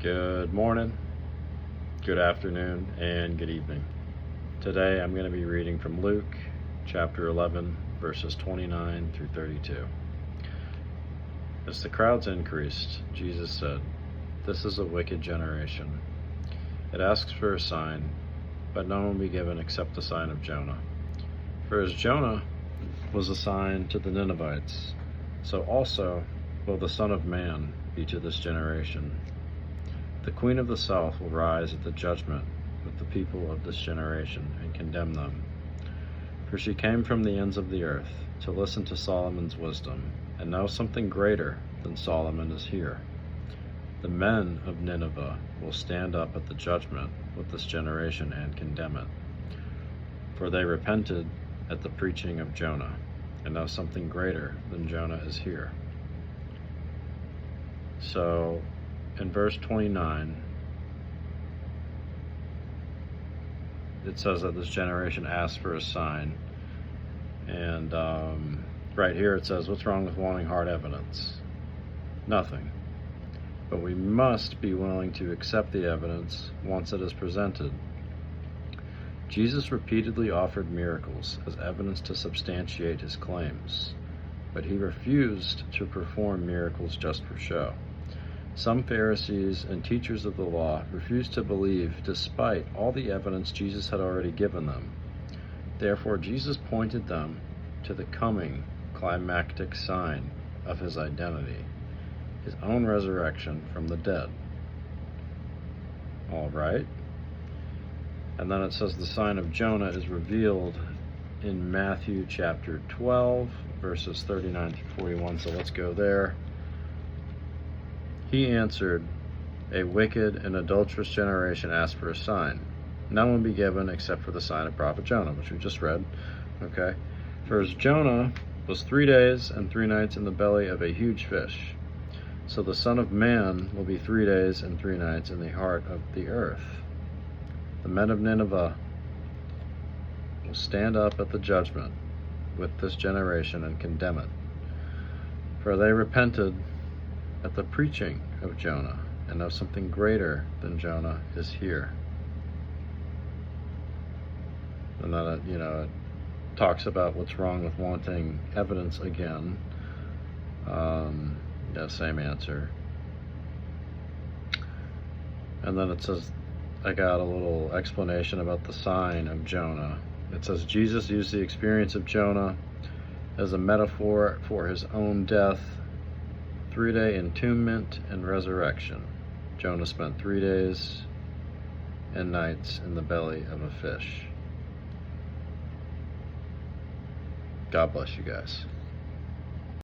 Good morning, good afternoon, and good evening. Today I'm going to be reading from Luke chapter 11, verses 29 through 32. As the crowds increased, Jesus said, "This is a wicked generation. It asks for a sign, but none will be given except the sign of Jonah. For as Jonah was a sign to the Ninevites, so also will the Son of Man be to this generation. The Queen of the South will rise at the judgment with the people of this generation and condemn them. For she came from the ends of the earth to listen to Solomon's wisdom, and now something greater than Solomon is here. The men of Nineveh will stand up at the judgment with this generation and condemn it. For they repented at the preaching of Jonah, and now something greater than Jonah is here." So, in verse 29, it says that this generation asked for a sign. And right here it says, what's wrong with wanting hard evidence? Nothing. But we must be willing to accept the evidence once it is presented. Jesus repeatedly offered miracles as evidence to substantiate his claims, but he refused to perform miracles just for show. Some Pharisees and teachers of the law refused to believe despite all the evidence Jesus had already given them. Therefore, Jesus pointed them to the coming climactic sign of his identity, his own resurrection from the dead. All right. And then it says the sign of Jonah is revealed in Matthew chapter 12, verses 39 to 41. So let's go there. He answered, "A wicked and adulterous generation asked for a sign. None will be given except for the sign of prophet Jonah," which we just read. Okay. "For as Jonah was 3 days and 3 nights in the belly of a huge fish, so the Son of Man will be 3 days and 3 nights in the heart of the earth. The men of Nineveh will stand up at the judgment with this generation and condemn it. For they repented at the preaching of Jonah, and now something greater than Jonah is here." And then it talks about what's wrong with wanting evidence again. Same answer. And then it says, I got a little explanation about the sign of Jonah. It says Jesus used the experience of Jonah as a metaphor for his own death, 3-day entombment, and resurrection. Jonah spent 3 days and nights in the belly of a fish. God bless you guys.